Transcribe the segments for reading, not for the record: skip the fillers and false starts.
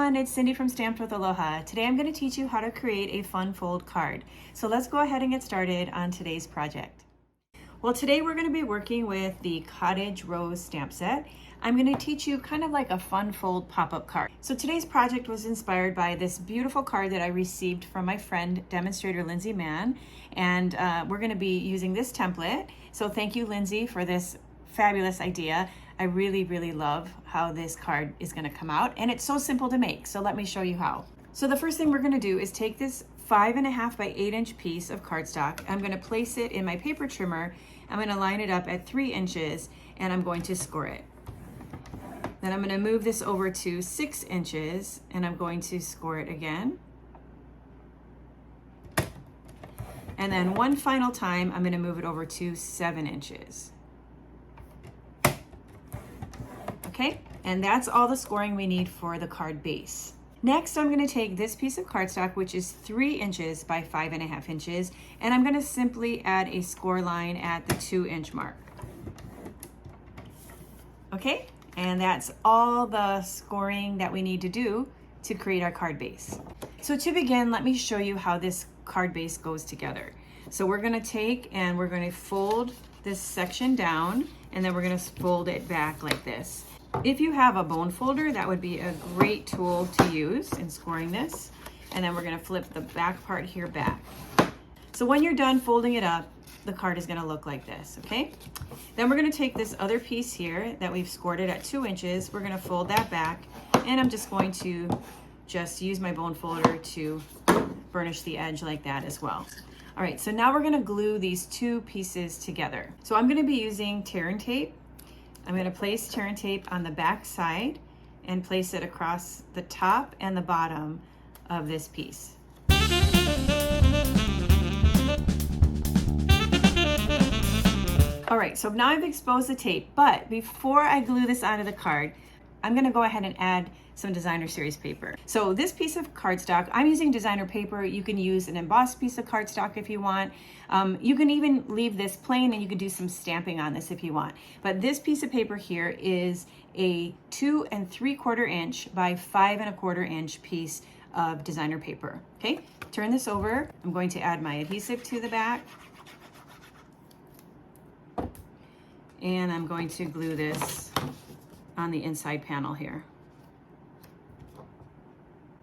everyone, it's Cindy from Stamped with Aloha. Today I'm going to teach you how to create a fun fold card. So let's go ahead and get started on today's project. Well, today we're going to be working with the Cottage Rose stamp set. I'm going to teach you kind of like a fun fold pop-up card. So today's project was inspired by this beautiful card that I received from my friend, demonstrator Lynsay Mahon, and we're going to be using this template. So thank you, Lynsay, for this fabulous idea. I really love how this card is going to come out, and it's so simple to make. So let me show you how. So the first thing we're going to do is take this 5.5 by 8 inch piece of cardstock. I'm going to place it in my paper trimmer. I'm going to line it up at 3 inches, and I'm going to score it. Then I'm going to move this over to 6 inches, and I'm going to score it again. And then one final time, I'm going to move it over to 7 inches. Okay, and that's all the scoring we need for the card base. Next, I'm going to take this piece of cardstock, which is 3 inches by 5.5 inches, and I'm going to simply add a score line at the 2 inch mark. Okay, and that's all the scoring that we need to do to create our card base. So to begin, let me show you how this card base goes together. So we're going to take and we're going to fold this section down, and then we're going to fold it back like this. If you have a bone folder, that would be a great tool to use in scoring this. And then we're going to flip the back part here back. So when you're done folding it up, the card is going to look like this, okay? Then we're going to take this other piece here that we've scored it at 2 inches. We're going to fold that back, and I'm just going to use my bone folder to burnish the edge like that as well. All right, so now we're going to glue these two pieces together. So I'm going to be using tear and tape. I'm going to place tear and tape on the back side and place it across the top and the bottom of this piece. All right, so now I've exposed the tape, but before I glue this onto the card, I'm going to go ahead and add some designer series paper. So this piece of cardstock, I'm using designer paper. You can use an embossed piece of cardstock if you want. You can even leave this plain, and you can do some stamping on this if you want. But this piece of paper here is a 2 3/4 inch by 5 1/4 inch piece of designer paper. Okay, turn this over. I'm going to add my adhesive to the back. And I'm going to glue this on the inside panel here.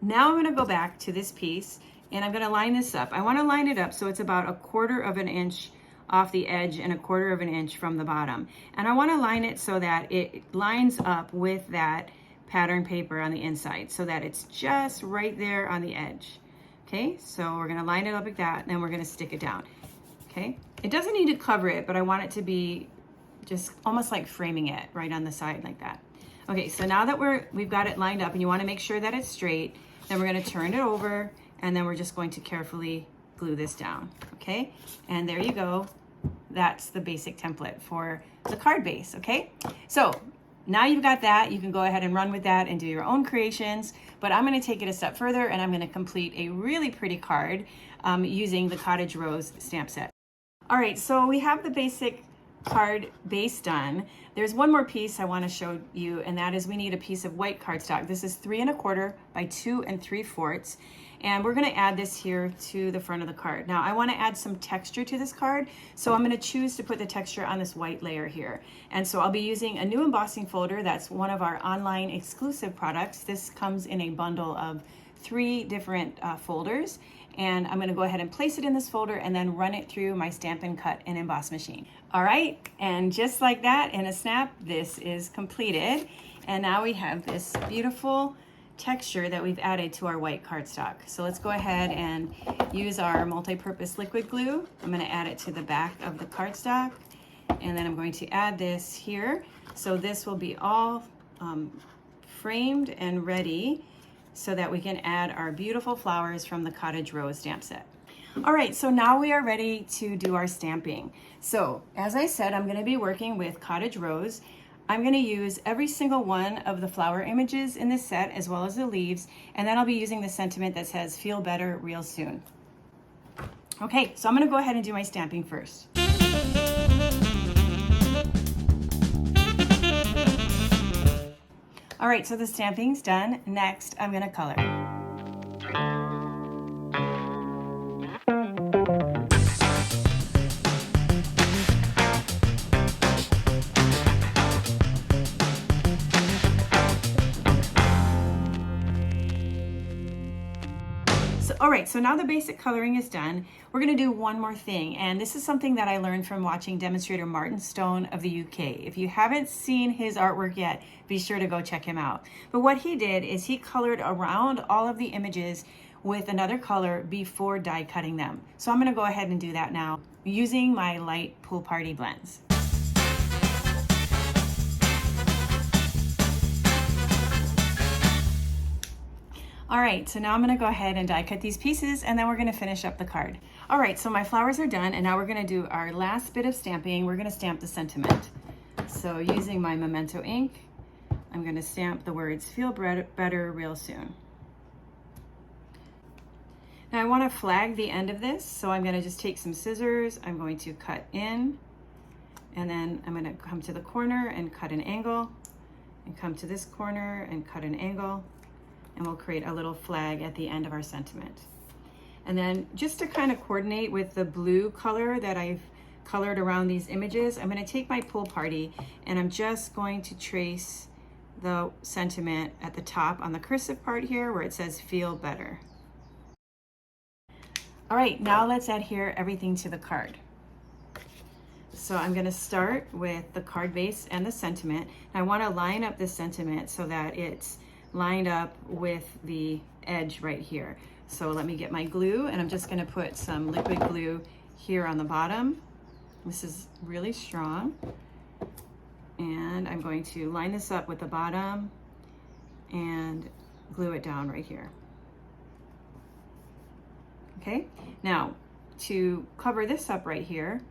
Now I'm going to go back to this piece, and I'm going to line this up. I want to line it up so it's about 1/4 inch off the edge and 1/4 inch from the bottom. And I want to line it so that it lines up with that pattern paper on the inside, so that it's just right there on the edge. Okay, so we're going to line it up like that, and then we're going to stick it down. Okay, it doesn't need to cover it, but I want it to be just almost like framing it right on the side like that. Okay, so now that we've got it lined up, and you want to make sure that it's straight, then we're going to turn it over, and then we're just going to carefully glue this down. Okay, and there you go. That's the basic template for the card base. Okay, so now you've got that. You can go ahead and run with that and do your own creations, but I'm going to take it a step further, and I'm going to complete a really pretty card using the Cottage Rose stamp set. All right, so we have the basic card base done. There's one more piece I want to show you, and that is we need a piece of white cardstock. This is 3 1/4 by 2 3/4, and we're going to add this here to the front of the card. Now I want to add some texture to this card, so I'm going to choose to put the texture on this white layer here. And so I'll be using a new embossing folder. That's one of our online exclusive products. This comes in a bundle of 3 different folders, and I'm going to go ahead and place it in this folder and then run it through my Stampin' Cut and Emboss machine. All right, and just like that, in a snap, this is completed. And now we have this beautiful texture that we've added to our white cardstock. So let's go ahead and use our multi-purpose liquid glue. I'm going to add it to the back of the cardstock, and then I'm going to add this here. So this will be all framed and ready so that we can add our beautiful flowers from the Cottage Rose stamp set. All right, so now we are ready to do our stamping. So as I said, I'm going to be working with Cottage Rose. I'm going to use every single one of the flower images in this set, as well as the leaves, and then I'll be using the sentiment that says feel better real soon. Okay, so I'm going to go ahead and do my stamping first. All right, so the stamping's done. Next, I'm gonna color. All right, so now the basic coloring is done. We're gonna do one more thing, and this is something that I learned from watching demonstrator Martin Stone of the UK. If you haven't seen his artwork yet, be sure to go check him out. But what he did is he colored around all of the images with another color before die cutting them. So I'm gonna go ahead and do that now using my light pool party blends. All right, so now I'm gonna go ahead and die cut these pieces, and then we're gonna finish up the card. All right, so my flowers are done, and now we're gonna do our last bit of stamping. We're gonna stamp the sentiment. So using my Memento ink, I'm gonna stamp the words, "Feel better real soon." Now I wanna flag the end of this, so I'm gonna just take some scissors, I'm going to cut in, and then I'm gonna come to the corner and cut an angle, and come to this corner and cut an angle, and we'll create a little flag at the end of our sentiment. And then just to kind of coordinate with the blue color that I've colored around these images, I'm going to take my pool party and I'm just going to trace the sentiment at the top on the cursive part here where it says "feel better." All right, now let's adhere everything to the card. So I'm going to start with the card base and the sentiment. I want to line up this sentiment so that it's lined up with the edge right here. So let me get my glue, and I'm just gonna put some liquid glue here on the bottom. This is really strong. And I'm going to line this up with the bottom and glue it down right here. Okay, now to cover this up right here,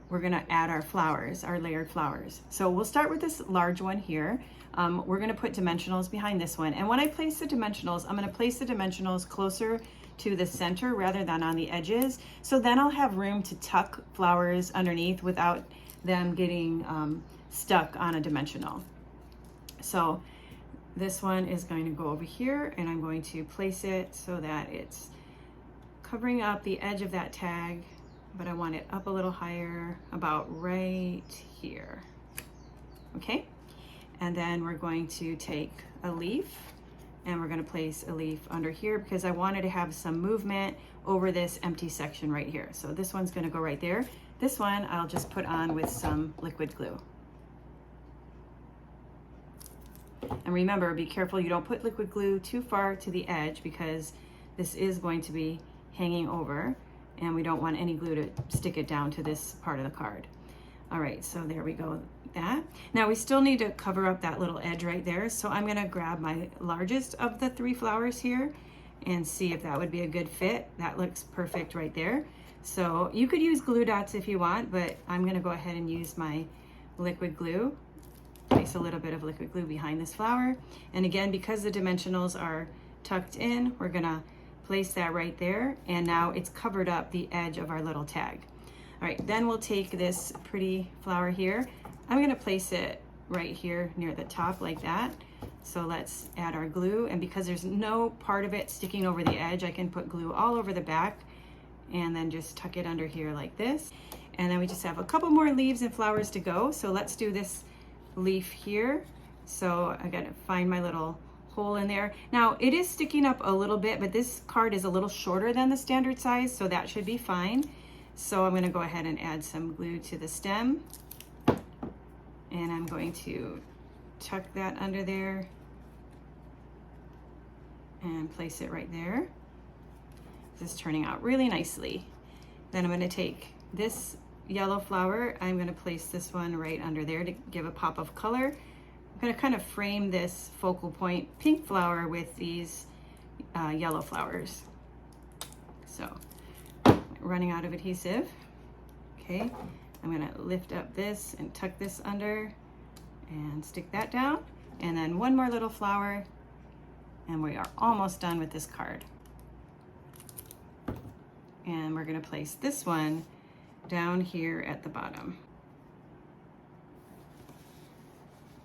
we're gonna add our flowers, our layered flowers. So we'll start with this large one here. We're gonna put dimensionals behind this one. And when I place the dimensionals, I'm gonna place the dimensionals closer to the center rather than on the edges. So then I'll have room to tuck flowers underneath without them getting stuck on a dimensional. So this one is going to go over here, and I'm going to place it so that it's covering up the edge of that tag, but I want it up a little higher, about right here. Okay, and then we're going to take a leaf and we're going to place a leaf under here because I wanted to have some movement over this empty section right here. So this one's going to go right there. This one I'll just put on with some liquid glue. And remember, be careful you don't put liquid glue too far to the edge because this is going to be hanging over, and we don't want any glue to stick it down to this part of the card. All right, so there we go, that. Now we still need to cover up that little edge right there, so I'm gonna grab my largest of the 3 flowers here and see if that would be a good fit. That looks perfect right there. So you could use glue dots if you want, but I'm gonna go ahead and use my liquid glue. Place a little bit of liquid glue behind this flower. And again, because the dimensionals are tucked in, we're gonna place that right there, and now it's covered up the edge of our little tag. All right, then we'll take this pretty flower here. I'm gonna place it right here near the top like that. So let's add our glue, and because there's no part of it sticking over the edge, I can put glue all over the back and then just tuck it under here like this. And then we just have a couple more leaves and flowers to go. So let's do this leaf here. So I gotta find my little hole in there. Now it is sticking up a little bit, but this card is a little shorter than the standard size, so that should be fine. So I'm gonna go ahead and add some glue to the stem, and I'm going to tuck that under there and place it right there. This is turning out really nicely. Then I'm gonna take this yellow flower, I'm gonna place this one right under there to give a pop of color. I'm gonna kind of frame this focal point pink flower with these yellow flowers. So, running out of adhesive. Okay, I'm gonna lift up this and tuck this under and stick that down. And then one more little flower, and we are almost done with this card. And we're gonna place this one down here at the bottom.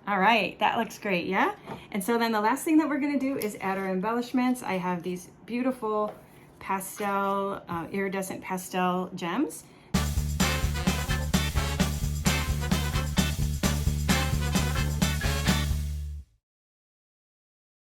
All right, that looks great, yeah? And so then the last thing that we're gonna do is add our embellishments. I have these beautiful pastel, iridescent pastel gems.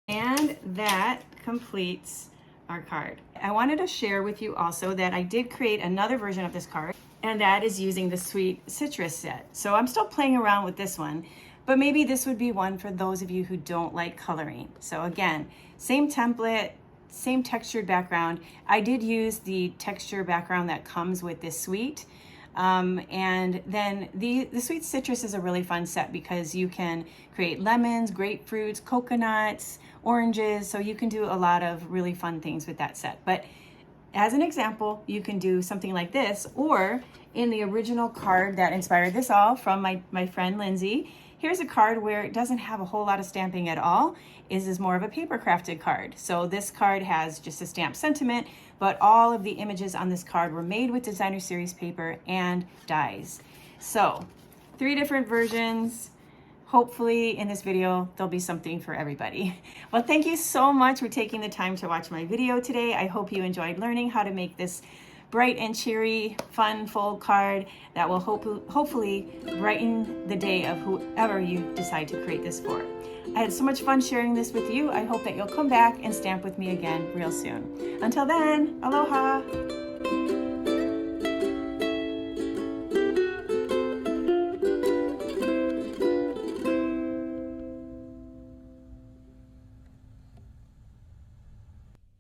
And that completes our card. I wanted to share with you also that I did create another version of this card, and that is using the Sweet Citrus set. So I'm still playing around with this one, but maybe this would be one for those of you who don't like coloring. So again, same template, same textured background. I did use the texture background that comes with this sweet. And then the Sweet Citrus is a really fun set because you can create lemons, grapefruits, coconuts, oranges. So you can do a lot of really fun things with that set. But as an example, you can do something like this, or in the original card that inspired this all from my friend Lynsay, here's a card where it doesn't have a whole lot of stamping at all. This is more of a paper crafted card. So this card has just a stamped sentiment, but all of the images on this card were made with designer series paper and dies. So 3 different versions. Hopefully in this video, there'll be something for everybody. Well, thank you so much for taking the time to watch my video today. I hope you enjoyed learning how to make this bright and cheery, fun fold card that will hopefully brighten the day of whoever you decide to create this for. I had so much fun sharing this with you. I hope that you'll come back and stamp with me again real soon. Until then, aloha.